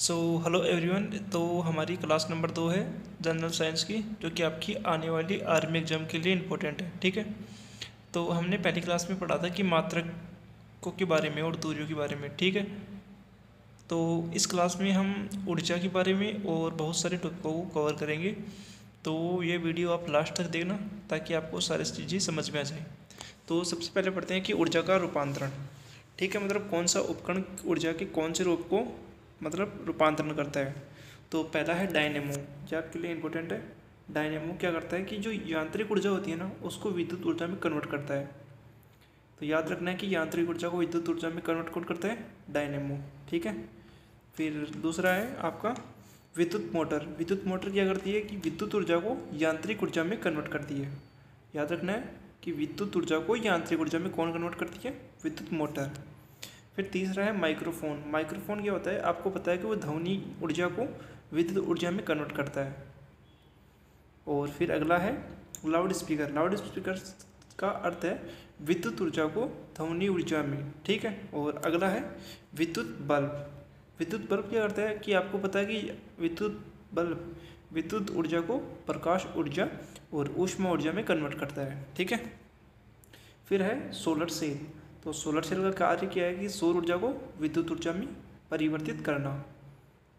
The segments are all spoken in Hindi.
So hello everyone. तो हमारी क्लास नंबर 2 है जनरल साइंस की, जो कि आपकी आने वाली आर्मी एग्जाम के लिए इम्पोर्टेंट है। ठीक है, तो हमने पहली क्लास में पढ़ा था कि मात्रकों के बारे में और दूरियों के बारे में। ठीक है, तो इस क्लास में हम ऊर्जा के बारे में और बहुत सारे टॉपिकों को कवर करेंगे। तो ये वीडियो आप लास्ट तक देखना ताकि आपको सारी चीज़ें समझ में आ जाए। तो सबसे पहले पढ़ते हैं कि ऊर्जा का रूपांतरण। ठीक है, मतलब कौन सा उपकरण ऊर्जा के कौन से रूप को मतलब रूपांतरण करता है। तो पहला है डायनेमो, जो आपके लिए इम्पोर्टेंट है। डायनेमो क्या करता है कि जो यांत्रिक ऊर्जा होती है ना, उसको विद्युत ऊर्जा में कन्वर्ट करता है। तो याद रखना है कि यांत्रिक ऊर्जा को विद्युत ऊर्जा में कन्वर्ट कौन करता है? डायनेमो। ठीक है, फिर दूसरा है आपका विद्युत मोटर। विद्युत मोटर क्या करती है कि विद्युत ऊर्जा को यांत्रिक ऊर्जा में कन्वर्ट करती है। याद रखना है कि विद्युत ऊर्जा को यांत्रिक ऊर्जा में कौन कन्वर्ट करती है? विद्युत मोटर। फिर तीसरा है माइक्रोफोन। माइक्रोफोन क्या होता है? आपको पता है कि वो ध्वनि ऊर्जा को विद्युत ऊर्जा में कन्वर्ट करता है। और फिर अगला है लाउड स्पीकर। लाउड स्पीकर का अर्थ है विद्युत ऊर्जा को ध्वनि ऊर्जा में। ठीक है, और अगला है विद्युत बल्ब। विद्युत बल्ब क्या करता है कि आपको पता है कि विद्युत बल्ब विद्युत ऊर्जा को प्रकाश ऊर्जा और ऊष्मा ऊर्जा में कन्वर्ट करता है। ठीक है, फिर है सोलर सेल। तो सोलर सेल का कार्य क्या है कि सौर ऊर्जा को विद्युत ऊर्जा में परिवर्तित करना।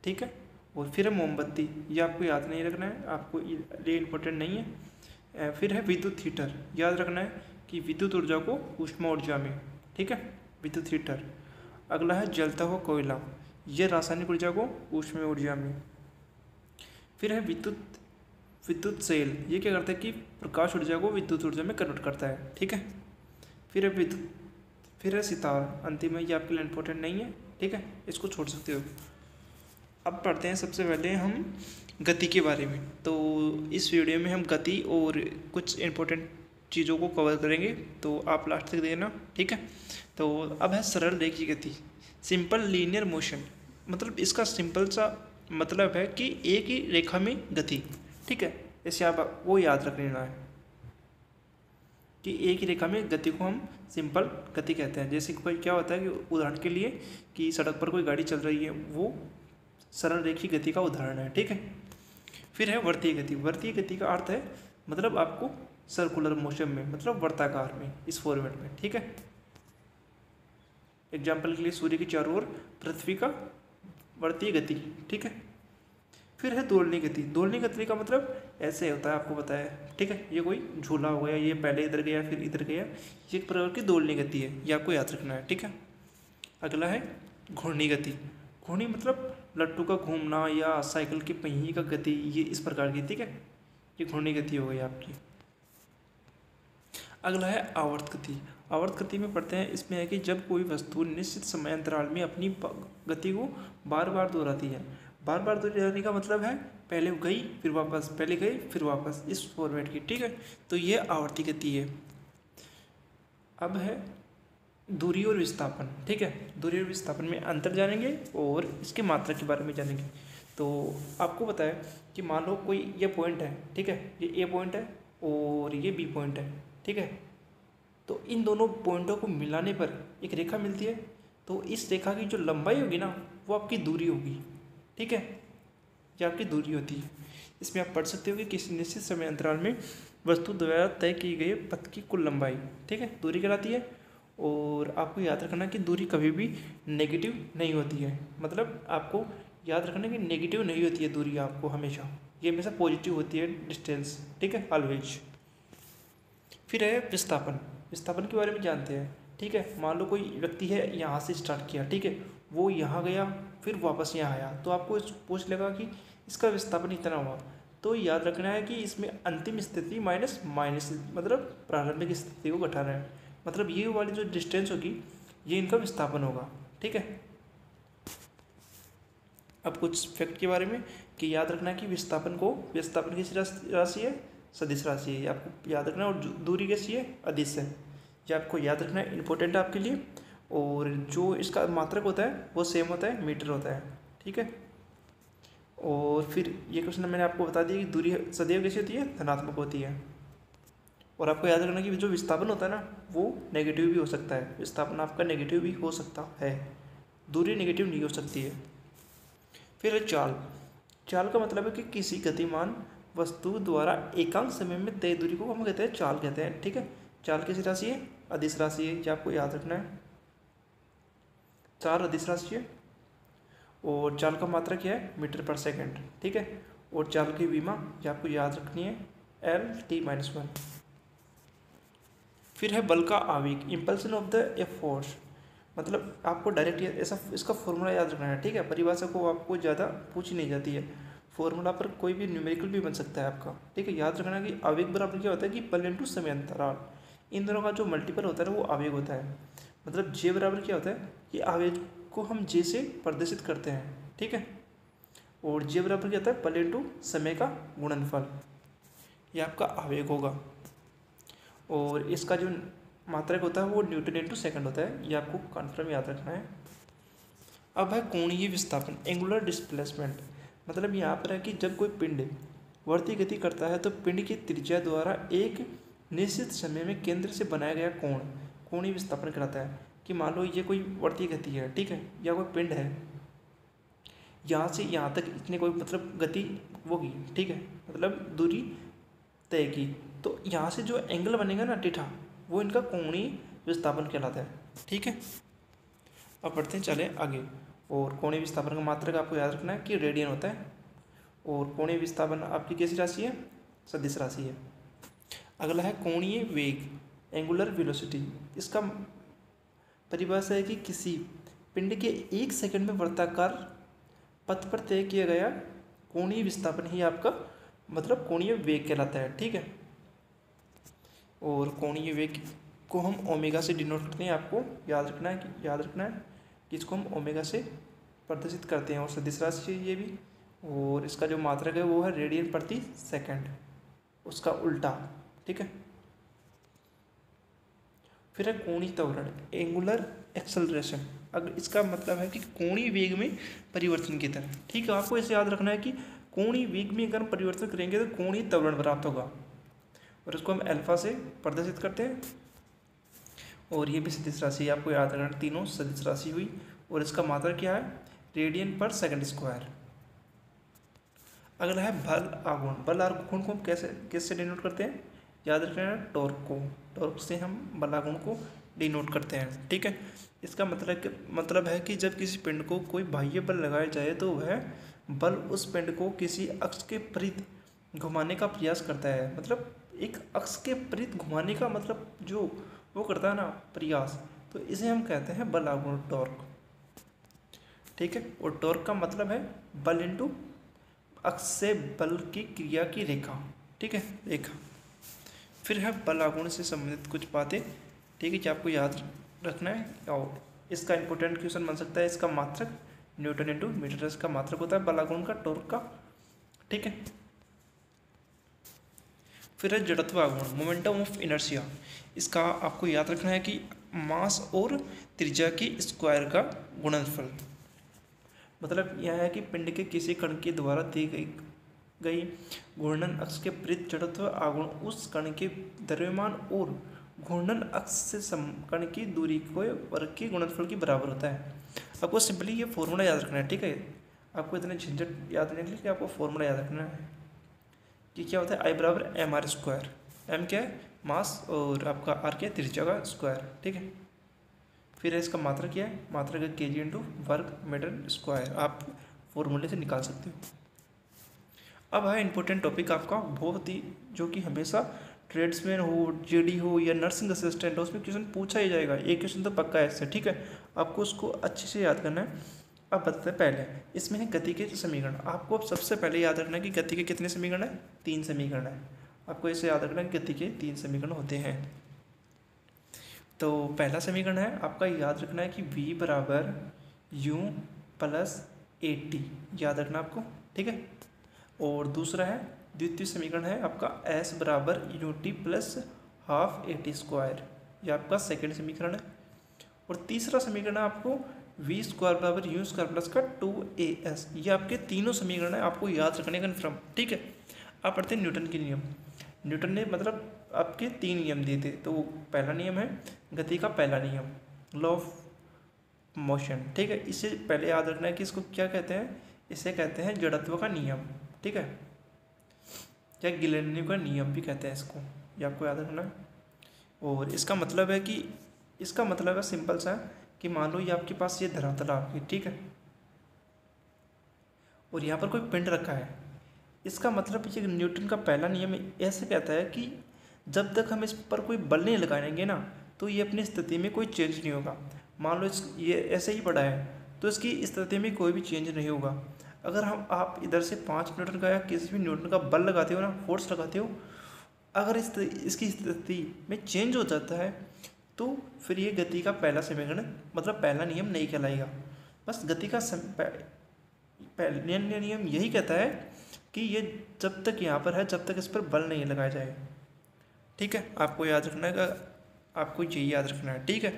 ठीक है, और फिर है मोमबत्ती। ये आपको याद नहीं रखना है, आपको ये इम्पोर्टेंट नहीं है। फिर है विद्युत हीटर। याद रखना है कि विद्युत ऊर्जा को ऊष्मा ऊर्जा में। ठीक है, विद्युत हीटर। अगला है जलता हुआ कोयला। यह रासायनिक ऊर्जा को ऊष्मा ऊर्जा में। फिर है विद्युत सेल। ये क्या करता है कि प्रकाश ऊर्जा को विद्युत ऊर्जा में कन्वर्ट करता है। ठीक है, फिर है सितार। अंतिम है, ये आपके लिए इम्पोर्टेंट नहीं है। ठीक है, इसको छोड़ सकते हो। अब पढ़ते हैं सबसे पहले हम गति के बारे में। तो इस वीडियो में हम गति और कुछ इम्पोर्टेंट चीज़ों को कवर करेंगे, तो आप लास्ट तक देखना। ठीक है, तो अब है सरल रेखीय गति, सिंपल लीनियर मोशन। मतलब इसका सिंपल सा मतलब है कि एक ही रेखा में गति। ठीक है, ऐसे आप वो याद रख लेना है कि एक ही रेखा में गति को हम सिंपल गति कहते हैं। जैसे कोई क्या होता है कि उदाहरण के लिए कि सड़क पर कोई गाड़ी चल रही है, वो सरल रेखीय गति का उदाहरण है। ठीक है, फिर है वर्तीय गति। वर्तीय गति का अर्थ है मतलब आपको सर्कुलर मोशन में, मतलब वर्ताकार में, इस फॉर्मेट में। ठीक है, एग्जाम्पल के लिए सूर्य के चारों ओर पृथ्वी का वर्तीय गति। ठीक है, फिर है दोलनी गति। दोलनी गति का मतलब ऐसे होता है, आपको पता है। ठीक है, ये कोई झूला हो गया, ये पहले इधर गया फिर इधर गया, ये एक प्रकार की दोलनी गति है, ये आपको याद रखना है। ठीक है, अगला है घूर्णी गति। घूर्णी मतलब लट्टू का घूमना या साइकिल के पहिए का गति, ये इस प्रकार की। ठीक है, ये घूर्णी गति हो गई आपकी। अगला है आवर्त गति। आवर्त गति में पढ़ते हैं, इसमें है कि जब कोई वस्तु निश्चित समय अंतराल में अपनी गति को बार बार दोहराती है। बार बार दोहराने का मतलब है पहले गई फिर वापस, पहले गई फिर वापस, इस फॉर्मेट की। ठीक है, तो ये आवर्ती गति है। अब है दूरी और विस्थापन। ठीक है, दूरी और विस्थापन में अंतर जानेंगे और इसके मात्रा के बारे में जानेंगे। तो आपको पता है कि मान लो कोई ये पॉइंट है। ठीक है, ये ए पॉइंट है और ये बी पॉइंट है। ठीक है, तो इन दोनों पॉइंटों को मिलाने पर एक रेखा मिलती है। तो इस रेखा की जो लंबाई होगी ना, वो आपकी दूरी होगी। ठीक है, ये आपकी दूरी होती है। इसमें आप पढ़ सकते हो कि किसी निश्चित समय अंतराल में वस्तु द्वारा तय किए गए पथ की कुल लंबाई, ठीक है, दूरी कहलाती है। और आपको याद रखना कि दूरी कभी भी नेगेटिव नहीं होती है। मतलब आपको याद रखना कि नेगेटिव नहीं होती है दूरी, आपको हमेशा ये हमेशा पॉजिटिव होती है डिस्टेंस। ठीक है, ऑलवेज। फिर है विस्थापन। विस्थापन के बारे में जानते हैं। ठीक है, मान लो कोई व्यक्ति है, यहाँ से स्टार्ट किया। ठीक है, वो यहाँ गया फिर वापस यहाँ आया, तो आपको पूछ लेगा कि इसका विस्थापन इतना हुआ। तो याद रखना है कि इसमें अंतिम स्थिति माइनस मतलब प्रारंभिक स्थिति को घटाना है। मतलब ये वाली जो डिस्टेंस होगी ये इनका विस्थापन होगा। ठीक है, अब कुछ फैक्ट के बारे में कि याद रखना है कि विस्थापन किस राशि है? सदिश राशि है, आपको याद रखना है। और दूरी कैसी है? अदिश है, ये आपको याद रखना है, इंपॉर्टेंट है आपके लिए। और जो इसका मात्रक होता है वो सेम होता है, मीटर होता है। ठीक है, और फिर ये क्वेश्चन मैंने आपको बता दिया कि दूरी सदैव कैसी होती है? धनात्मक होती है। और आपको याद रखना कि जो विस्थापन होता है ना, वो नेगेटिव भी हो सकता है। विस्थापन आपका नेगेटिव भी हो सकता है, दूरी नेगेटिव नहीं हो सकती है। फिर है चाल। चाल का मतलब है कि किसी गतिमान वस्तु द्वारा एकांक समय में तय दूरी को हम कहते हैं चाल कहते हैं, ठीक है। चाल किसी राशि है, अदिश राशि है, ये आपको याद रखना है। चाल अदिश राशि है और चाल का मात्रा क्या है, मीटर पर सेकंड, ठीक है। और चाल की विमा ये आपको याद रखनी है, L/T-1। फिर है बल का आवेग, इम्पल्सन ऑफ द ए फोर्स, मतलब आपको डायरेक्ट ऐसा इसका फॉर्मूला याद रखना है, ठीक है। परिभाषा को आपको ज़्यादा पूछी नहीं जाती है, फॉर्मूला पर कोई भी न्यूमेरिकल भी बन सकता है आपका, ठीक है। याद रखना कि आवेग बराबर क्या होता है कि बल इंटू समय अंतराल, इन दोनों का जो मल्टीपल होता है ना वो आवेग होता है। मतलब जे बराबर क्या होता है कि आवेग को हम जे से प्रदर्शित करते हैं, ठीक है। और जे बराबर क्या होता है, बल इंटू समय का गुणनफल, ये आपका आवेग होगा। और इसका जो मात्रक होता है वो न्यूटन इंटू सेकंड होता है, ये आपको कन्फर्म याद रखना है। अब है कोणीय विस्थापन, एंगुलर डिस्प्लेसमेंट, मतलब यहाँ पर है कि जब कोई पिंड वर्ती गति करता है तो पिंड की त्रिज्या द्वारा एक निश्चित समय में केंद्र से बनाया गया कोण कोणीय विस्थापन कहलाता है। कि मान लो ये कोई वर्ती गति है, ठीक है, या कोई पिंड है, यहाँ से यहाँ तक इतने कोई मतलब गति वो की, ठीक है, मतलब दूरी तय की, तो यहाँ से जो एंगल बनेगा ना टीठा, वो इनका कोणीय विस्थापन कहलाता है, ठीक है। अब बढ़ते हैं चले आगे। और कोणीय विस्थापन का मात्रक आपको याद रखना है कि रेडियन होता है। और कोणीय विस्थापन आपकी कैसी राशि है, सदिश राशि है। अगला है कोणीय वेग, एंगुलर वेलोसिटी, इसका परिभाषा है कि किसी पिंड के 1 सेकंड में वृत्ताकार पथ पर तय किया गया कोणीय विस्थापन ही आपका मतलब कोणीय वेग कहलाता है, ठीक है। और कोणीय वेग को हम ओमेगा से डिनोट करते हैं, आपको याद रखना है कि इसको हम ओमेगा से प्रदर्शित करते हैं। और सदिश राशि है ये भी, और इसका जो मात्रक है वो है रेडियन प्रति सेकंड, उसका उल्टा, ठीक है। फिर है कोणीय त्वरण, एंगुलर एक्सेलरेशन, अगर इसका मतलब है कि कोणीय वेग में परिवर्तन की तरह, ठीक है। आपको इसे याद रखना है कि कोणीय वेग में अगर हम परिवर्तन करेंगे तो कोणीय त्वरण प्राप्त होगा, और इसको हम अल्फा से प्रदर्शित करते हैं। और ये भी सदिश राशि आपको याद रखना, तीनों सदिश राशि हुई। और इसका मात्रक क्या है, रेडियन पर सेकंड स्क्वायर। अगला है बल आघूर्ण, बल आघूर्ण को हम कैसे डिनोट करते हैं, याद रखना है टॉर्क से हम बल आघूर्ण को डिनोट करते हैं, ठीक है। इसका मतलब है कि जब किसी पिंड को कोई बाह्य बल लगाया जाए तो वह बल उस पिंड को किसी अक्ष के विपरीत घुमाने का प्रयास करता है। मतलब एक अक्ष के विपरीत घुमाने का मतलब जो वो करता है ना प्रयास, तो इसे हम कहते हैं बल आघूर्ण, टॉर्क, ठीक है। और टॉर्क का मतलब है बल इंटू अक्ष से बल की क्रिया की रेखा, ठीक है, रेखा। फिर है बल आघूर्ण से संबंधित कुछ बातें, ठीक है, कि आपको याद रखना है। और इसका इंपॉर्टेंट क्वेश्चन बन सकता है, इसका मात्रक न्यूटन इंटू मीटर, इसका मात्रक होता है बल आघूर्ण का, टॉर्क का, ठीक है। फिर है जड़त्व आघूर्ण, मोमेंटम ऑफ इनर्शिया, इसका आपको याद रखना है कि मास और त्रिज्या की स्क्वायर का गुणनफल, मतलब यह है कि पिंड के किसी कण के द्वारा दी गई घूर्णन अक्ष के विपरीत जड़त्व आघूर्ण उस कण के द्रव्यमान और घूर्णन अक्ष से कण की दूरी को वर्ग के गुणनफल के बराबर होता है। आपको सिंपली ये फॉर्मूला याद रखना है, ठीक है। आपको इतने झंझट याद नहीं है कि आपको फॉर्मूला याद रखना है कि क्या होता है, आई बराबर एम आर स्क्वायर, एम क्या है मास और आपका आर क्या है त्रिज्या का स्क्वायर, ठीक है। फिर इसका मात्रक क्या है, मात्रक है के जी इंटू वर्ग मीटर स्क्वायर, आप फॉर्मूले से निकाल सकते हो। अब है इंपॉर्टेंट टॉपिक आपका बहुत ही, जो कि हमेशा ट्रेड्समैन हो, जेडी हो या नर्सिंग असिस्टेंट हो, उसमें क्वेश्चन पूछा ही जाएगा, एक क्वेश्चन तो पक्का है इससे, ठीक है। आपको उसको अच्छे से याद करना है। अब बताते हैं, पहले इसमें है गति के समीकरण। आपको अब सबसे पहले याद रखना है कि गति के कितने समीकरण है, 3 समीकरण है। आपको इसे याद रखना है कि गति के 3 समीकरण होते हैं। तो पहला समीकरण है आपका, याद रखना है कि v बराबर u प्लस AT, याद रखना आपको, ठीक है। और दूसरा है द्वितीय समीकरण है आपका s बराबर UT plus half AT square, ये आपका सेकेंड समीकरण है। और तीसरा समीकरण है आपको v स्क्वायर बराबर u स्क्वायर प्लस का 2AS, ये आपके तीनों समीकरण है, आपको याद रखने का कन्फर्म, ठीक है। आप पढ़ते हैं न्यूटन के नियम। न्यूटन ने मतलब आपके 3 नियम दिए थे, तो पहला नियम है गति का पहला नियम, लॉ ऑफ मोशन, ठीक है। इससे पहले याद रखना है कि इसको क्या कहते हैं, इसे कहते हैं जड़त्व का नियम, ठीक है, या गिलेनियो का नियम भी कहते हैं इसको, ये आपको याद रखना है। और इसका मतलब है सिंपल सा, कि मान लो ये आपके पास ये धरातल है आपकी, ठीक है, और यहाँ पर कोई पिंड रखा है। इसका मतलब ये न्यूटन का पहला नियम ऐसे कहता है कि जब तक हम इस पर कोई बल नहीं लगाएंगे ना, तो ये अपनी स्थिति में कोई चेंज नहीं होगा। मान लो ये ऐसे ही पड़ा है, तो इसकी स्थिति में कोई भी चेंज नहीं होगा। अगर आप इधर से 5 न्यूटन का या किसी भी न्यूटन का बल लगाते हो ना, फोर्स लगाते हो, अगर इसकी स्थिति में चेंज हो जाता है, तो फिर ये गति का पहला समीकरण मतलब पहला नियम नहीं कहलाएगा। बस गति का पहला नियम यही कहता है कि ये जब तक यहाँ पर है, जब तक इस पर बल नहीं लगाया जाए, ठीक है, आपको याद रखना है, आपको यही याद रखना है, ठीक है।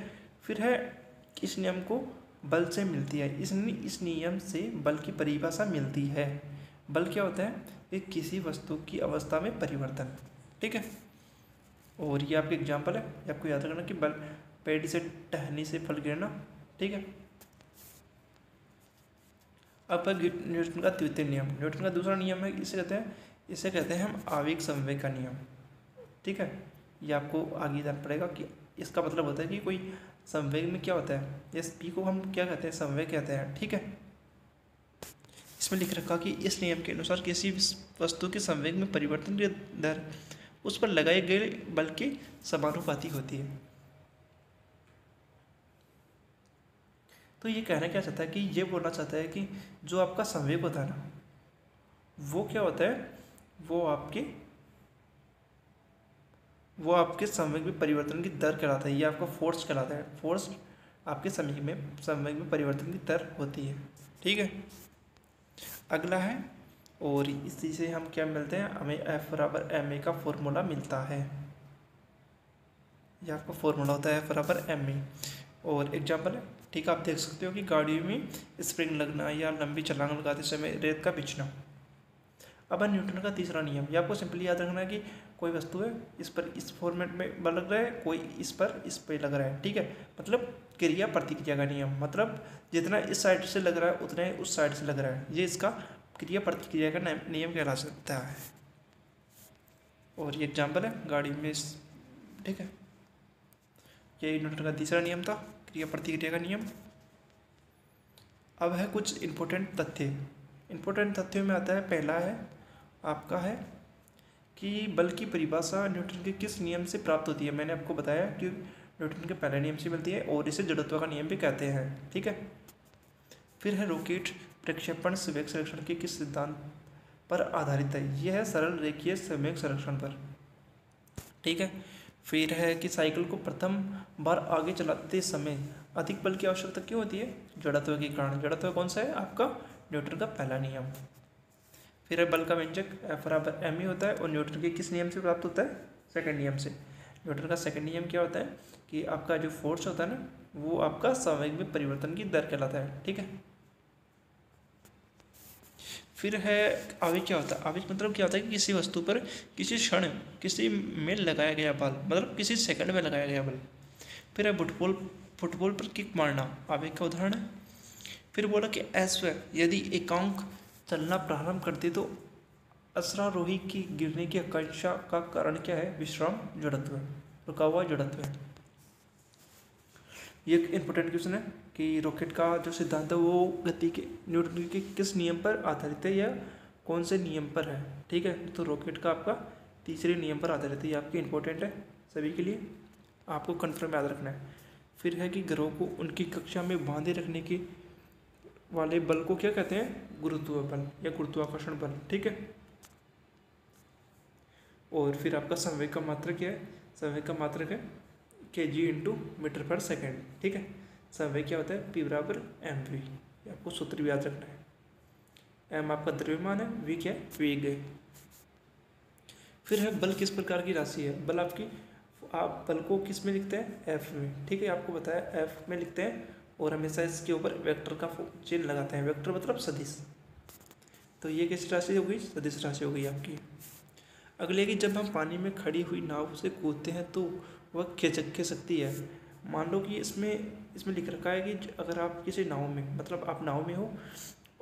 फिर है इस नियम को बल से मिलती है, इस नियम से बल की परिभाषा मिलती है। बल क्या होता है? ये किसी वस्तु की अवस्था में परिवर्तन, ठीक है। और ये आपके एग्जाम्पल है, ये आपको याद रखना कि बल पेड़ से टहनी से फल गिरना, ठीक है। अब न्यूटन का द्वितीय नियम, न्यूटन का दूसरा नियम है, इसे कहते हैं हम आवेग संवेग का नियम, ठीक है। ये आपको आगे जानना पड़ेगा कि इसका मतलब होता है कि कोई संवेग में क्या होता है, इस पी को हम क्या कहते हैं? संवेग कहते हैं, ठीक है। इसमें लिख रखा कि इस नियम के अनुसार किसी वस्तु के संवेग में परिवर्तन की दर उस पर लगाए गए बल के समानुपाती होती है। तो ये कहना क्या चाहता है कि ये बोलना चाहता है कि जो आपका संवेग होता है ना, वो क्या होता है? वो आपके संवेग में परिवर्तन की दर कहलाता है, ये आपका फोर्स कहलाता है। फोर्स आपके संवेग में परिवर्तन की दर होती है, ठीक है। अगला है, और इसी से हम क्या मिलते हैं? हमें F बराबर ma का फॉर्मूला मिलता है। यह आपका फॉर्मूला होता है F बराबर ma। और एग्जाम्पल है, ठीक है, आप देख सकते हो कि गाड़ी में स्प्रिंग लगना या लंबी छलांग लगाते समय रेत का बिछना। अब है न्यूटन का तीसरा नियम, ये आपको सिंपली याद रखना है कि कोई वस्तु है, इस पर इस फॉर्मेट में बल लग रहा है, कोई इस पर लग रहा है, ठीक है। मतलब क्रिया प्रतिक्रिया का नियम, मतलब जितना इस साइड से लग रहा है उतना ही उस साइड से लग रहा है, ये इसका क्रिया प्रतिक्रिया का नियम कहला सकता है। और ये एग्जाम्पल है गाड़ी में, ठीक है। ये न्यूटन का तीसरा नियम था, क्रिया प्रतिक्रिया का नियम। अब है कुछ इंपॉर्टेंट तथ्यों में आता है, पहला है आपका है कि बल की परिभाषा न्यूटन के किस नियम से प्राप्त होती है। मैंने आपको बताया कि न्यूटन के पहले नियम से मिलती है, और इसे जड़त्व का नियम भी कहते हैं, ठीक है। फिर है रॉकेट प्रक्षेपण संवेग संरक्षण के किस सिद्धांत पर आधारित है? यह है सरल रेखीय संवेग संरक्षण पर, ठीक है। फिर है कि साइकिल को प्रथम बार आगे चलाते समय अधिक बल की आवश्यकता क्यों होती है? जड़त्व के कारण। जड़त्व कौन सा है? आपका न्यूटन का पहला नियम। फिर है बल का व्यंजक F बराबर ma होता है, और न्यूटन के किस नियम से प्राप्त होता है? सेकंड नियम से। न्यूटन का सेकंड नियम क्या होता है कि आपका जो फोर्स होता है ना, वो आपका संवेग में परिवर्तन की दर कहलाता है, ठीक है। फिर है आवेग क्या होता है? आवेग मतलब क्या होता है कि किसी वस्तु पर किसी क्षण किसी में लगाया गया बल, मतलब किसी सेकंड में लगाया गया बल। फिर है फुटबॉल पर किक मारना, आवेग का उदाहरण है। फिर बोला कि यदि एकांक चलना प्रारंभ करते तो अश्वारोही की गिरने की आकांक्षा का कारण क्या है? विश्राम जड़त्व, रुका हुआ जड़त्व है। ये एक इंपॉर्टेंट क्वेश्चन है कि रॉकेट का जो सिद्धांत है वो गति के न्यूटन के किस नियम पर आधारित है या कौन से नियम पर है, ठीक है। तो रॉकेट का आपका तीसरे नियम पर आधारित है, ये आपकी इंपॉर्टेंट है सभी के लिए, आपको कन्फर्म याद रखना है। फिर है कि ग्रहों को उनकी कक्षा में बांधे रखने के वाले बल को क्या कहते हैं? गुरुत्व बल या गुरुत्वाकर्षण बल, ठीक है। और फिर आपका संवेग का मात्रक क्या है? संवेग का मात्रक है kg/मीटर/सेकेंड, ठीक है। संवेग क्या होता है? p बराबर mv, आपको सूत्र भी याद रखना है। m आपका द्रव्यमान है, v क्या है? वेग है। फिर है बल किस प्रकार की राशि है? बल आप बल को किस में लिखते हैं? f में, ठीक है। आपको बताया f में लिखते हैं, और हमेशा इसके ऊपर वेक्टर का चिन्ह लगाते हैं। वेक्टर मतलब सदिश। तो ये किस राशि हो गई? सदिश राशि हो गई आपकी। अगले कि जब हम पानी में खड़ी हुई नाव से कूदते हैं तो वह खिसकती है। मान लो कि इसमें लिख रखा है कि अगर आप किसी नाव में, मतलब आप नाव में हो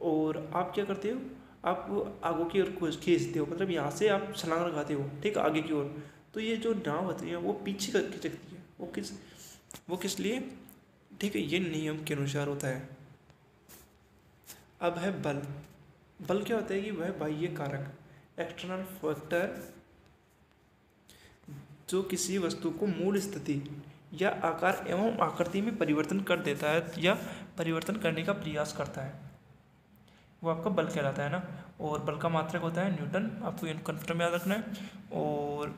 और आप क्या करते हो, आप आगे की ओर खींचते हो, मतलब यहाँ से आप छलांग लगाते हो, ठीक है, आगे की ओर। तो ये जो नाव होती है वो पीछे खिसकती है, वो किस लिए, ठीक है, ये नियम के अनुसार होता है। अब है बल। बल क्या होता है कि वह बाह्य कारक, एक्सटर्नल फैक्टर, जो किसी वस्तु को मूल स्थिति या आकार एवं आकृति में परिवर्तन कर देता है या परिवर्तन करने का प्रयास करता है, वो आपका बल कहलाता है ना। और बल का मात्रक होता है न्यूटन, आपको ये कन्फर्म याद रखना है। और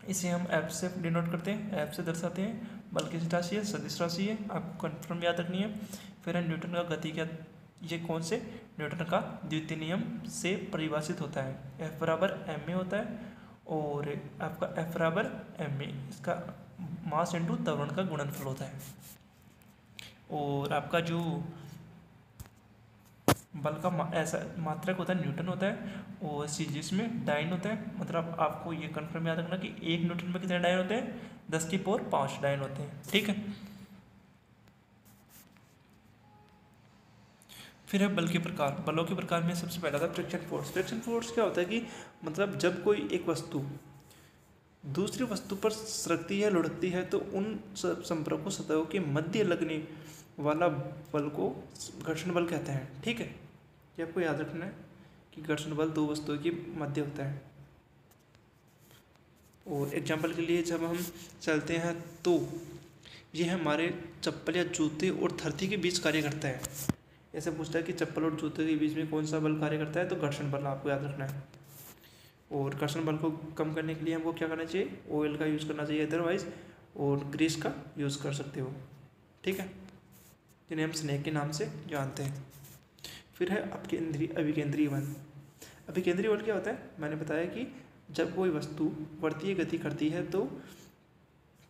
इसे हम एफ से डिनोट करते हैं, एफ से दर्शाते हैं। बल किस राशि है, सदिश राशि है, आपको कन्फर्म याद रखनी है। फिर है न्यूटन का गति का, ये कौन से, न्यूटन का द्वितीय नियम से परिभाषित होता है। एफ बराबर एम ए होता है, और आपका एफ बराबर एम ए, इसका मास इंटू त्वरण का गुणनफल होता है। और आपका जो बल का ऐसा मात्रक होता है न्यूटन होता है, और जिसमें डाइन होता है, मतलब आपको ये कन्फर्म याद रखना कि 1 न्यूटन में कितने डाइन होते हैं, 10 की पावर 5 डाइन होते हैं, ठीक है। फिर है बल के प्रकार। बलों के प्रकार में सबसे पहला था फ्रिक्शन फोर्स। फ्रिक्शन फोर्स क्या होता है कि मतलब जब कोई एक वस्तु दूसरी वस्तु पर सरकती है, लुढ़कती है, तो उन संपर्क सतहों के मध्य लगने वाला बल को घर्षण बल कहते हैं, ठीक है। ये आपको याद रखना है कि घर्षण बल दो वस्तुओं के मध्य होता है। और एग्जाम्पल के लिए जब हम चलते हैं तो ये हमारे चप्पल या जूते और धरती के बीच कार्य करता है। ऐसे पूछता है कि चप्पल और जूते के बीच में कौन सा बल कार्य करता है, तो घर्षण बल आपको याद रखना है। और घर्षण बल को कम करने के लिए हमको क्या करना चाहिए, ऑयल का यूज़ करना चाहिए अदरवाइज, और ग्रीस का यूज़ कर सकते हो, ठीक है, जिन्हें हम स्नेक के नाम से जानते हैं। फिर है अभिकेंद्रीय बल। अभिकेंद्रीय बल क्या होता है, मैंने बताया कि जब कोई वस्तु वर्तीय गति करती है तो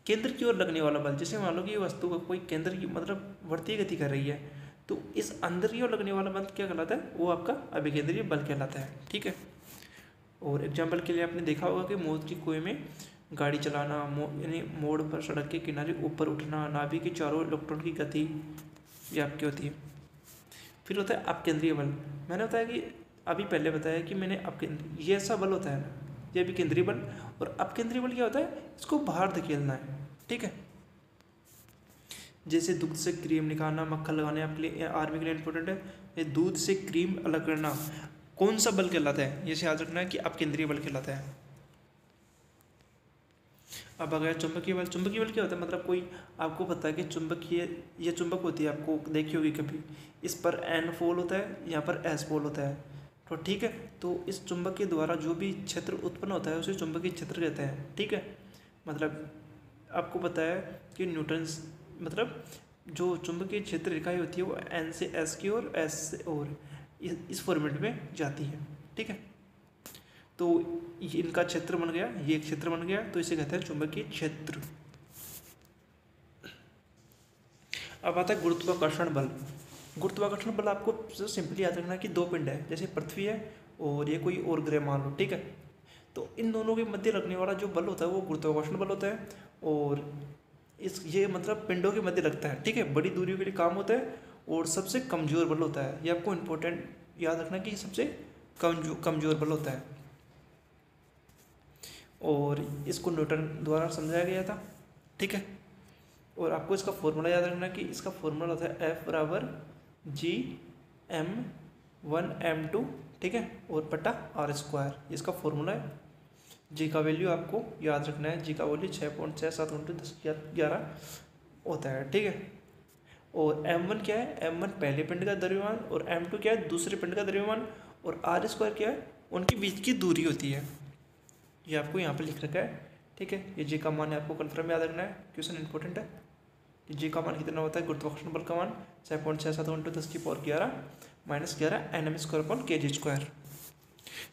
केंद्र की ओर लगने वाला बल, जैसे मान लो कि ये वस्तु कोई केंद्र की मतलब वर्तीय गति कर रही है, तो इस अंदर की ओर लगने वाला बल क्या कहलाता है, वो आपका अभिकेंद्रीय बल कहलाता है, ठीक है। और एग्जाम्पल के लिए आपने देखा होगा कि मौत के कुएं में गाड़ी चलाना, यानी मोड़ पर सड़क के किनारे ऊपर उठना, नाभि के चारों इलेक्ट्रॉन की गति, ये आपकी होती है। फिर होता है अपकेंद्रीय बल। मैंने बताया कि अभी पहले बताया कि मैंने ये ऐसा बल होता है ना, ये भी केंद्रीय बल। और अपकेंद्रीय बल क्या होता है, इसको बाहर धकेलना है, ठीक है। जैसे दूध से क्रीम निकालना, मक्खन लगाने आपके लिए, आर्मी के लिए इंपॉर्टेंट है। ये दूध से क्रीम अलग करना कौन सा बल कहलाता है, ये याद रखना है कि अपकेंद्रीय बल कहलाता है। अब अगर चुंबकीय बल, चुंबकीय बल क्या होता है, मतलब कोई आपको पता है कि चुंबकीय, ये चुंबक होती है, आपको देखी होगी कभी, इस पर एन पोल होता है, यहाँ पर एस पोल होता है, तो ठीक है। तो इस चुंबक के द्वारा जो भी क्षेत्र उत्पन्न होता है उसे चुंबकीय क्षेत्र कहते हैं, ठीक है। मतलब आपको पता है कि न्यूटन, मतलब जो चुंबकीय क्षेत्र रेखाएं होती है वो एन से एस की ओर, एस से और इस फॉर्मेट में जाती है, ठीक है। तो ये इनका क्षेत्र बन गया, ये एक क्षेत्र बन गया, तो इसे कहते हैं चुंबकीय क्षेत्र। अब आता है गुरुत्वाकर्षण बल। गुरुत्वाकर्षण बल आपको सिंपली याद रखना है कि दो पिंड है, जैसे पृथ्वी है और ये कोई और ग्रह मान लो, ठीक है। तो इन दोनों के मध्य लगने वाला जो बल होता है वो गुरुत्वाकर्षण बल होता है। और ये मतलब पिंडों के मध्य लगता है, ठीक है, बड़ी दूरियों के लिए काम होता है और सबसे कमजोर बल होता है। ये आपको इम्पोर्टेंट याद रखना कि सबसे कमजोर बल होता है। और इसको न्यूटन द्वारा समझाया गया था, ठीक है। और आपको इसका फॉर्मूला याद रखना कि इसका फॉर्मूला होता है F बराबर G(m)(1)(m)(2), ठीक है, और बटा r², इसका फॉर्मूला है। जी का वैल्यू आपको याद रखना है, जी का वैल्यू 6.67 × 10⁻11 होता है, ठीक है। और m1 क्या है, m1 पहले पिंड का द्रव्यमान, और m2 क्या है, दूसरे पिंड का द्रव्यमान, और r² क्या है, उनके बीच की दूरी होती है। ये आपको यहाँ पर लिख रखा है, ठीक है। ये जी का मान आपको कन्फर्म याद रखना है, क्वेश्चन इंपॉर्टेंट है कि जी का मान कितना होता है, गुरुत्वाकर्षण बल का मान 6.67 × 10⁻11 -11 Nm²/kg²।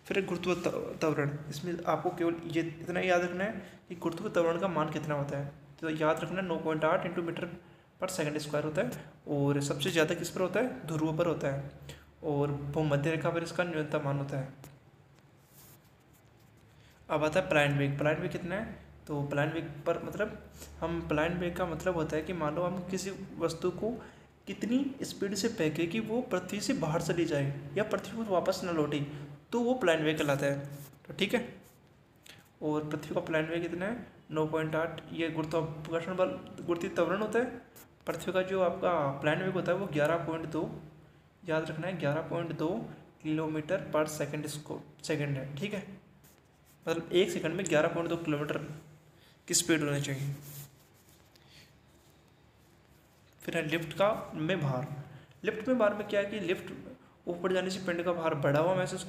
फिर गुरुत्व त्वरण, इसमें आपको केवल ये इतना याद रखना है कि गुरुत्व त्वरण का मान कितना होता है, तो याद रखना 9.8 × मीटर/सेकंड² होता है। और सबसे ज़्यादा किस पर होता है, ध्रुव पर होता है, और भूमध्य रेखा पर इसका न्यूनतम मान होता है। अब आता है प्लायन वेग। प्लायन वेग कितना है, तो प्लायन वेग पर मतलब हम प्लायन वेग का मतलब होता है कि मान लो हम किसी वस्तु को कितनी स्पीड से फेंके कि वो पृथ्वी से बाहर चली जाए या पृथ्वी पर वापस न लौटे, तो वो प्लान वे कहलाता है। तो ठीक है, और पृथ्वी का प्लान वे कितना है 9.8। ये गुरुत्वाकर्षण बल गुरुत्वीय त्वरण होता है। पृथ्वी का जो आपका प्लान वेग होता है वो 11.2, याद रखना है 11.2 किलोमीटर पर सेकंड है। ठीक है, मतलब 1 सेकंड में 11.2 किलोमीटर की स्पीड होनी चाहिए। फिर है लिफ्ट का में भार। लिफ्ट में भार में क्या है कि लिफ्ट ऊपर जाने से पिंड का भार बढ़ा हुआ महसूस